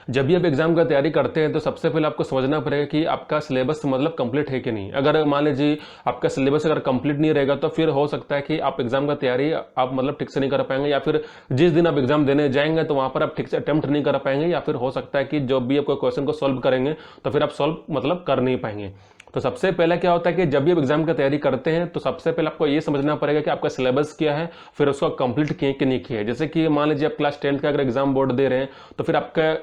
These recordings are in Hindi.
जब भी आप एग्जाम का तैयारी करते हैं तो सबसे पहले आपको समझना पड़ेगा कि आपका सिलेबस मतलब कंप्लीट है कि नहीं। अगर मान लीजिए आपका सिलेबस अगर कंप्लीट नहीं रहेगा तो फिर हो सकता है कि आप एग्जाम का तैयारी आप मतलब ठीक से नहीं कर पाएंगे, या फिर जिस दिन आप एग्जाम देने जाएंगे तो वहां पर आप ठीक से अटेम्प्ट नहीं कर पाएंगे, या फिर हो सकता है कि जब भी आप कोई क्वेश्चन को सॉल्व करेंगे तो फिर आप सॉल्व मतलब कर नहीं पाएंगे। तो सबसे पहले क्या होता है कि जब भी आप एग्जाम की तैयारी करते हैं तो सबसे पहले आपको ये समझना पड़ेगा कि आपका सिलेबस क्या है, फिर उसको कंप्लीट किए कि नहीं किए। जैसे कि मान लीजिए आप क्लास 10 का अगर एग्जाम बोर्ड दे रहे हैं तो फिर आपका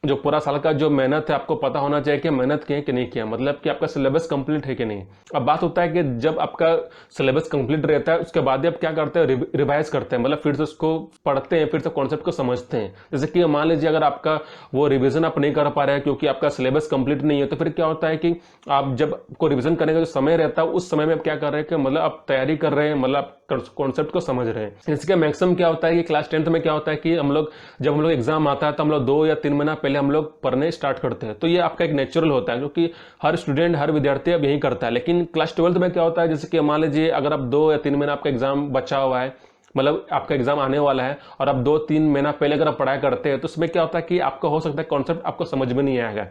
जो पूरा साल का जो मेहनत है आपको पता होना चाहिए कि मेहनत किए कि नहीं किया, मतलब कि आपका सिलेबस कंप्लीट है कि नहीं। अब बात होता है कि जब आपका सिलेबस कंप्लीट रहता है उसके बाद ही आप क्या करते हैं, रिवाइज करते हैं, मतलब फिर से उसको पढ़ते हैं, फिर से कॉन्सेप्ट को समझते हैं। जैसे कि मान लीजिए अगर आपका वो रिविजन आप नहीं कर पा रहे हैं क्योंकि आपका सिलेबस कंप्लीट नहीं है, तो फिर क्या होता है कि आप जब आपको रिविजन करने का जो समय रहता है उस समय में आप क्या कर रहे हैं कि मतलब आप तैयारी कर रहे हैं, मतलब कॉन्सेप्ट को समझ रहे हैं। इसके मैक्सिमम क्या होता है कि क्लास 10th में क्या होता है कि जब हम लोग एग्जाम आता है तो हम लोग 2 या 3 महीना पहले हम लोग पढ़ने स्टार्ट करते हैं। तो ये आपका एक नेचुरल होता है क्योंकि हर स्टूडेंट हर विद्यार्थी अब यही करता है। लेकिन क्लास 12th में क्या होता है, जैसे कि मान लीजिए अगर आप 2 या 3 महीना आपका एग्जाम बचा हुआ है, मतलब आपका एग्जाम आने वाला है और आप 2-3 महीना पहले अगर आप पढ़ाई करते हैं तो उसमें क्या होता है कि आपका हो सकता है कॉन्सेप्ट आपको समझ में नहीं आएगा।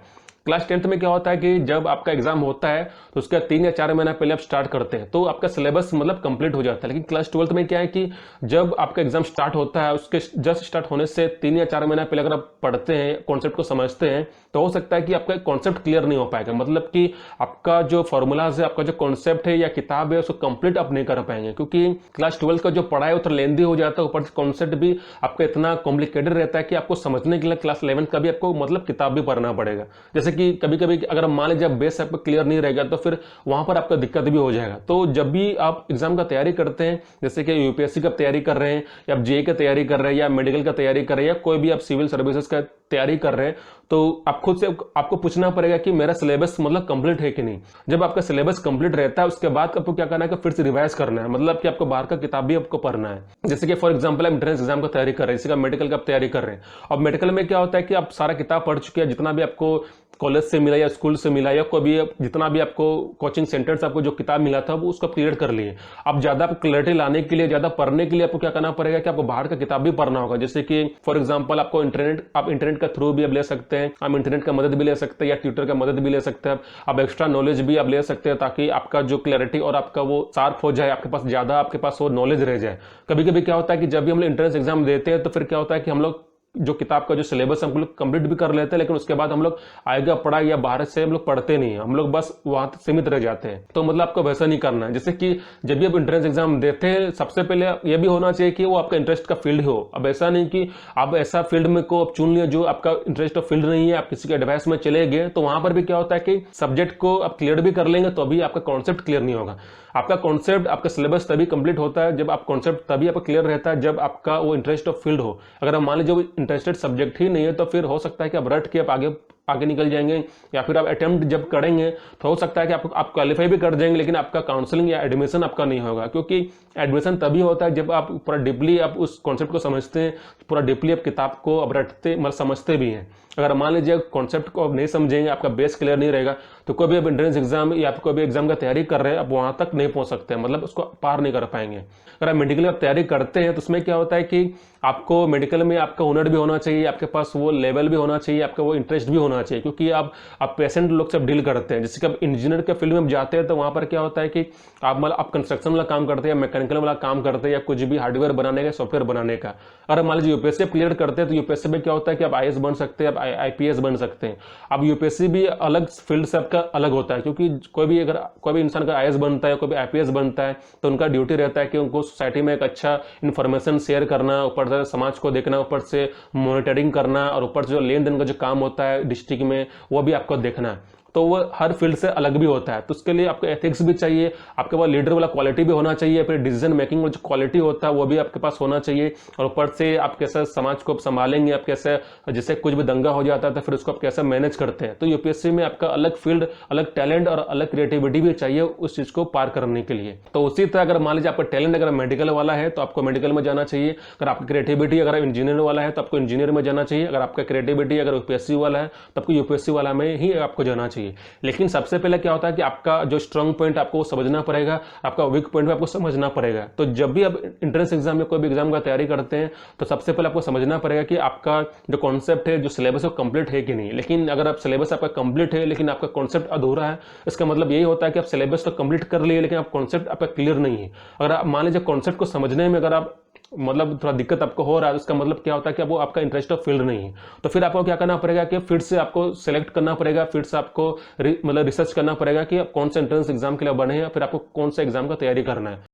क्लास 10th में क्या होता है कि जब आपका एग्जाम होता है तो उसके 3 या 4 महीना पहले आप स्टार्ट करते हैं तो आपका सिलेबस मतलब कंप्लीट हो जाता है। लेकिन क्लास 12th में क्या है कि जब आपका एग्जाम स्टार्ट होता है उसके जस्ट स्टार्ट होने से 3 या 4 महीना पहले अगर आप पढ़ते हैं, कॉन्सेप्ट को समझते हैं, तो हो सकता है कि आपका कॉन्सेप्ट क्लियर नहीं हो पाएगा, मतलब कि आपका जो फॉर्मूलाज है, आपका जो कॉन्सेप्ट है या किताब है उसको कंप्लीट आप नहीं कर पाएंगे क्योंकि क्लास 12 का जो पढ़ाई है तो लेंदी हो जाता है, ऊपर से कॉन्सेप्ट भी आपका इतना कॉम्प्लिकेटेड रहता है कि आपको समझने के लिए क्लास 11 का भी आपको मतलब किताब भी पढ़ना पड़ेगा। जैसे कि कभी कभी अगर मान लीजिए बेस आपका क्लियर नहीं रहेगा तो फिर वहां पर आपका दिक्कत भी हो जाएगा। तो जब भी आप एग्जाम का तैयारी करते हैं, जैसे कि यूपीएससी का तैयारी कर रहे हैं या आप जेई का तैयारी कर रहे हैं या मेडिकल का तैयारी कर रहे हैं या कोई भी आप सिविल सर्विसेज का तैयारी कर रहे हैं, तो आप खुद से आपको पूछना पड़ेगा कि मेरा सिलेबस मतलब कंप्लीट है कि नहीं। जब आपका सिलेबस कंप्लीट रहता है उसके बाद आपको क्या करना है कि फिर से रिवाइज करना है, मतलब कि आपको बाहर का किताब भी आपको पढ़ना है। जैसे कि फॉर एग्जांपल आप एंट्रेंस एग्जाम का तैयारी कर रहे हैं, जैसे कि मेडिकल का तैयारी कर रहे हैं। अब मेडिकल में क्या होता है कि आप सारा किताब पढ़ चुके हैं, जितना भी आपको कॉलेज से मिला या स्कूल से मिला या कोई भी जितना भी आपको कोचिंग सेंटर से आपको जो किताब मिला था वो उसको क्लियर कर लिए। अब ज्यादा क्लैरिटी लाने के लिए, ज्यादा पढ़ने के लिए आपको क्या करना पड़ेगा कि आपको बाहर का किताब भी पढ़ना होगा। जैसे कि फॉर एग्जांपल आपको आप इंटरनेट का थ्रू भी आप ले सकते हैं, आप इंटरनेट का मदद भी ले सकते हैं या ट्विटर का मदद भी ले सकते हैं। आप एक्स्ट्रा नॉलेज भी आप ले सकते हैं ताकि आपका जो क्लैरिटी और आपका वो शार्प हो जाए, आपके पास ज्यादा आपके पास वो नॉलेज रह जाए। कभी कभी क्या होता है कि जब भी हम लोग एंट्रेंस एग्जाम देते हैं तो फिर क्या होता है कि हम लोग जो किताब का जो सिलेबस हम लोग कंप्लीट भी कर लेते हैं, लेकिन उसके बाद हम लोग आएगा पढ़ाई या बाहर से हम लोग पढ़ते नहीं है, हम लोग बस वहां तक सीमित रह जाते हैं। तो मतलब आपको वैसा नहीं करना है। जैसे कि जब भी आप एंट्रेंस एग्जाम देते हैं सबसे पहले ये भी होना चाहिए कि वो आपका इंटरेस्ट का फील्ड हो। अब ऐसा नहीं कि आप ऐसा फील्ड में को आप चुन लिया जो आपका इंटरेस्ट का फील्ड नहीं है, आप किसी के एडवाइस में चले गए तो वहां पर भी क्या होता है कि सब्जेक्ट को आप क्लियर भी कर लेंगे तो अभी आपका कॉन्सेप्ट क्लियर नहीं होगा। आपका कॉन्सेप्ट, आपका सिलेबस तभी कंप्लीट होता है जब आप कॉन्सेप्ट तभी आपका क्लियर रहता है जब आपका वो इंटरेस्ट ऑफ फील्ड हो। अगर आप मान लीजिए वो इंटरेस्टेड सब्जेक्ट ही नहीं है तो फिर हो सकता है कि आप रट के आप आगे आगे निकल जाएंगे, या फिर आप अटेम्प्ट जब करेंगे तो हो सकता है कि आप क्वालिफाई भी कर जाएंगे लेकिन आपका काउंसलिंग या एडमिशन आपका नहीं होगा। क्योंकि एडमिशन तभी होता है जब आप पूरा डीपली आप उस कॉन्सेप्ट को समझते हैं, पूरा डीपली आप किताब को अब रटते मतलब समझते भी हैं। अगर मान लीजिए कॉन्सेप्ट को आप नहीं समझेंगे, आपका बेस क्लियर नहीं रहेगा, तो कोई भी आप एंट्रेंस एग्जाम या कोई भी एग्जाम का तैयारी कर रहे हैं आप वहां तक नहीं पहुंच सकते, मतलब उसको पार नहीं कर पाएंगे। अगर आप मेडिकल की तैयारी करते हैं तो उसमें क्या होता है कि आपको मेडिकल में आपका हुनर भी होना चाहिए, आपके पास वो लेवल भी होना चाहिए, आपका वो इंटरेस्ट भी होना चाहिए, क्योंकि आप पेशेंट लोग से डील करते हैं। जैसे कि आप इंजीनियर के फील्ड में जाते हैं तो वहां पर क्या होता है कि आप कंस्ट्रक्शन वाला काम करते हैं, मैकेनिकल वाला काम करते हैं, या कुछ भी हार्डवेयर बनाने का, सॉफ्टवेयर बनाने का। अगर मान लीजिए यूपीएससी क्लियर करते हैं तो यूपीएससी में क्या होता है कि आप आईएएस बन सकते हैं, आप आईपीएस बन सकते हैं। अब यूपीएससी भी अलग फील्ड से आपका अलग होता है, क्योंकि कोई भी इंसान का आईएएस बनता है, कोई भी आईपीएस बनता है तो उनका ड्यूटी रहता है कि उनको सोसाइटी में एक अच्छा इन्फॉर्मेशन शेयर करना, ऊपर से समाज को देखना, ऊपर से मॉनिटरिंग करना, और ऊपर से जो लेन देन का जो काम होता है डिस्ट्रिक्ट में वो भी आपको देखना है। तो वो हर फील्ड से अलग भी होता है, तो उसके लिए आपको एथिक्स भी चाहिए, आपके पास लीडर वाला क्वालिटी भी होना चाहिए, फिर डिसीजन मेकिंग वाला जो क्वालिटी होता है वो भी आपके पास होना चाहिए, और ऊपर से आप कैसे समाज को संभालेंगे, आप कैसे जैसे कुछ भी दंगा हो जाता है तो फिर उसको आप कैसे मैनेज करते हैं। तो यूपीएससी में आपका अलग फील्ड, अलग टैलेंट और अलग क्रिएटिविटी भी चाहिए उस चीज को पार करने के लिए। तो उसी तरह अगर मान लीजिए आपका टैलेंट अगर मेडिकल वाला है तो आपको मेडिकल में जाना चाहिए, अगर आपकी क्रिएटिविटी अगर इंजीनियर वाला है तो आपको इंजीनियर में जाना चाहिए, अगर आपका क्रिएटिविटी अगर यूपीएससी वाला है तो आपको यूपीएससी वाला में ही आपको जाना चाहिए। चाहिए। लेकिन सबसे पहले क्या होता है कि आपका जो स्ट्रांग पॉइंट आपको समझना पड़ेगा, आपका वीक पॉइंट भी आपको समझना पड़ेगा। तो जब भी आप एंट्रेंस एग्जाम में कोई भी एग्जाम का तैयारी करते हैं तो सबसे पहले आपको समझना पड़ेगा कि आपका जो कॉन्सेप्ट है, जो सिलेबस है, कंप्लीट है कि नहीं। लेकिन अगर आप सिलेबस आपका कंप्लीट है लेकिन आपका कॉन्सेप्ट अधूरा है, इसका मतलब यही होता है कि आप सिलेबस तो कंप्लीट कर लिए लेकिन आप कॉन्सेप्ट आपका क्लियर नहीं है। अगर आप मान लीजिए कॉन्सेप्ट को समझने में अगर आप मतलब थोड़ा दिक्कत आपको हो रहा है, उसका मतलब क्या होता है कि वो आपका इंटरेस्ट ऑफ फील्ड नहीं है। तो फिर आपको क्या करना पड़ेगा कि फिर से आपको सेलेक्ट करना पड़ेगा, फिर से आपको मतलब रिसर्च करना पड़ेगा कि आप कौन से एंट्रेंस एग्जाम के लिए बने हैं, फिर आपको कौन सा एग्जाम का तैयारी करना है।